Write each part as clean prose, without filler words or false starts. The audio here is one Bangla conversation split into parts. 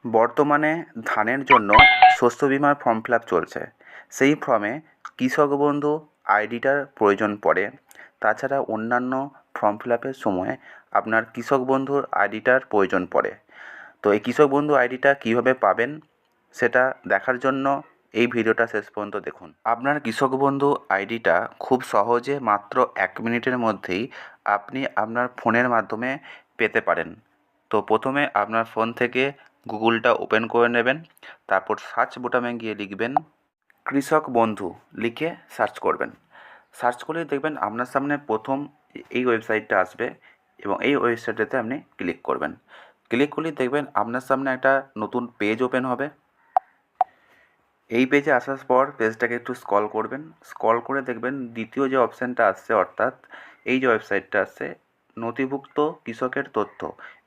বর্তমানে ধানের জন্য শস্য বিমার ফর্ম ফিল আপ চলছে। সেই ফর্মে কৃষক বন্ধু আইডিটার প্রয়োজন পড়ে। তাছাড়া অন্যান্য ফর্ম ফিল আপের সময় আপনার কৃষক বন্ধুর আইডিটার প্রয়োজন পড়ে। তো এই কৃষক বন্ধু আইডিটা কীভাবে পাবেন সেটা দেখার জন্য এই ভিডিওটা শেষ পর্যন্ত দেখুন। আপনার কৃষক বন্ধু আইডিটা খুব সহজে মাত্র 1 মিনিটের মধ্যেই আপনি আপনার ফোনের মাধ্যমে পেতে পারেন। তো প্রথমে আপনার ফোন থেকে গুগলটা ওপেন করে নেবেন, তারপর সার্চ বোতামে গিয়ে লিখবেন কৃষক বন্ধু, লিখে সার্চ করবেন। সার্চ করলেই দেখবেন আপনার সামনে প্রথম এই ওয়েবসাইটটা আসবে এবং এই ওয়েবসাইটটাতে আপনি ক্লিক করবেন। ক্লিক করলেই দেখবেন আপনার সামনে একটা নতুন পেজ ওপেন হবে। এই পেজে আসার পর পেজটাকে একটু স্ক্রল করবেন। স্ক্রল করে দেখবেন দ্বিতীয় যে অপশানটা আসছে, অর্থাৎ এই যে ওয়েবসাইটটা আসছে নথিভুক্ত কৃষকের তথ্য,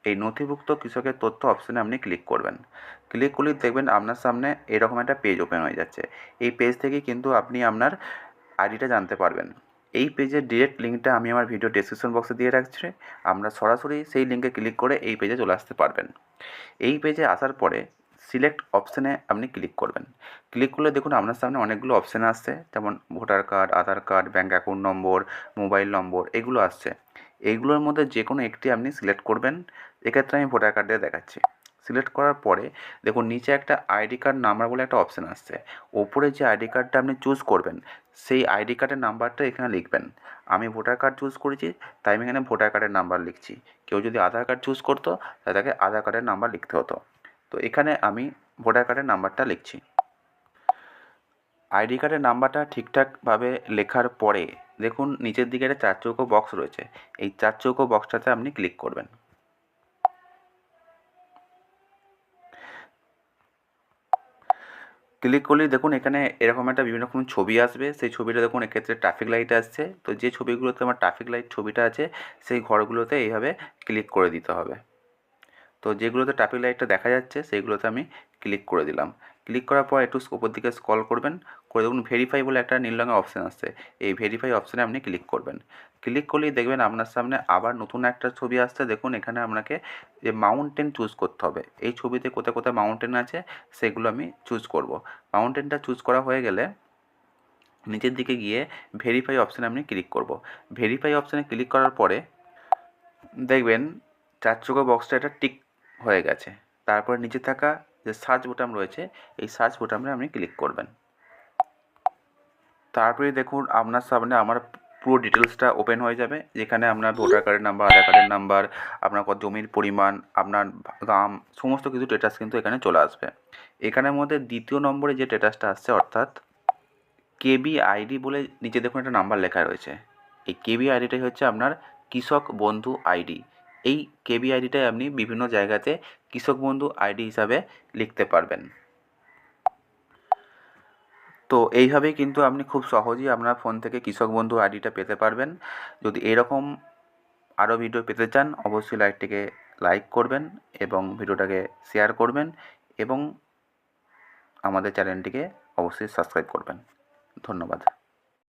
এই নথিভুক্ত কৃষকের তথ্য অপশানে আপনি ক্লিক করবেন। ক্লিক করলেই দেখবেন আপনার সামনে এরকম একটা পেজ ওপেন হয়ে যাচ্ছে। এই পেজ থেকেই কিন্তু আপনি আপনার আইডিটা জানতে পারবেন। এই পেজের ডিরেক্ট লিঙ্কটা আমি আমার ভিডিও ডেসক্রিপশন বক্সে দিয়ে রাখছি। আমরা সরাসরি সেই লিঙ্কে ক্লিক করে এই পেজে চলে আসতে পারবেন। এই পেজে আসার পরে সিলেক্ট অপশানে আপনি ক্লিক করবেন। ক্লিক করলে দেখুন আপনার সামনে অনেকগুলো অপশান আসছে, যেমন voter card, Aadhaar card, bank account number, mobile number, এগুলো আসছে। এইগুলোর মধ্যে যে কোনো একটি আপনি সিলেক্ট করবেন। এক্ষেত্রে আমি ভোটার কার্ড দিয়ে দেখাচ্ছি। সিলেক্ট করার পরে দেখুন নিচে একটা আইডি কার্ড নাম্বার বলে একটা অপশান আসছে। ওপরে যে আইডি কার্ডটা আপনি চুজ করবেন সেই আইডি কার্ডের নাম্বারটা এখানে লিখবেন। আমি ভোটার কার্ড চুজ করেছি, তাই আমি এখানে ভোটার কার্ডের নাম্বার লিখছি। কেউ যদি আধার কার্ড চুজ করতো তাকে আধার কার্ডের নাম্বার লিখতে হতো। তো এখানে আমি ভোটার কার্ডের নাম্বারটা লিখছি। আইডি কার্ডের নাম্বারটা ঠিকঠাকভাবে লেখার পরে দেখুন নিচের দিকে একটা 4 চৌকো বক্স রয়েছে। এই 4 চৌকো বক্সটাতে আপনি ক্লিক করবেন। ক্লিক করলেই দেখুন এখানে এরকম একটা বিভিন্ন রকম ছবি আসবে। সেই ছবিটা দেখুন এক্ষেত্রে ট্রাফিক লাইট আসছে। তো যে ছবিগুলোতে আমার ট্রাফিক লাইট ছবিটা আছে সেই ঘরগুলোতে এইভাবে ক্লিক করে দিতে হবে। তো যেগুলোতে ট্রাফিক লাইটটা দেখা যাচ্ছে সেইগুলোতে আমি ক্লিক করে দিলাম। ক্লিক করার পর একটু ওপর দিকে স্ক্রল করবেন, করে দেখুন ভেরিফাই বলে একটা নীল রঙের অপশান আসছে। এই ভেরিফাই অপশানে আপনি ক্লিক করবেন। ক্লিক করলেই দেখবেন আপনার সামনে আবার নতুন একটা ছবি আসছে। দেখুন এখানে আপনাকে যে মাউন্টেন চুজ করতে হবে। এই ছবিতে কোথায় কোথায় মাউন্টেন আছে সেগুলো আমি চুজ করব। মাউন্টেনটা চুজ করা হয়ে গেলে নিচের দিকে গিয়ে ভেরিফাই অপশানে আপনি ক্লিক করব। ভেরিফাই অপশানে ক্লিক করার পরে দেখবেন 4 চৌকো বক্সটা একটা টিক হয়ে গেছে। তারপরে নিচে থাকা যে সার্চ বোতাম রয়েছে এই সার্চ বোতামে আপনি ক্লিক করবেন। তারপরে দেখুন আপনার সামনে আমার পুরো ডিটেলসটা ওপেন হয়ে যাবে, যেখানে আপনার ভোটার কার্ডের নাম্বার, আধার কার্ডের নাম্বার, আপনার কত জমির পরিমাণ, আপনার গ্রাম, সমস্ত কিছু স্ট্যাটাস কিন্তু এখানে চলে আসবে। এখানের মধ্যে দ্বিতীয় নম্বরে যে স্ট্যাটাসটা আসছে, অর্থাৎ কেবি আইডি বলে নিচে দেখুন একটা নাম্বার লেখা রয়েছে। এই কেবি আইডিটাই হচ্ছে আপনার কৃষক বন্ধু আইডি। এই কেবি আইডিটাই আপনি বিভিন্ন জায়গাতে কৃষক বন্ধু আইডি হিসাবে লিখতে পারবেন। তো এইভাবেই কিন্তু আপনি খুব সহজেই আপনার ফোন থেকে কৃষক বন্ধু আইডিটা পেতে পারবেন। যদি এরকম আরও ভিডিও পেতে চান অবশ্যই লাইক করবেন এবং ভিডিওটাকে শেয়ার করবেন এবং আমাদের চ্যানেলটিকে অবশ্যই সাবস্ক্রাইব করবেন। ধন্যবাদ।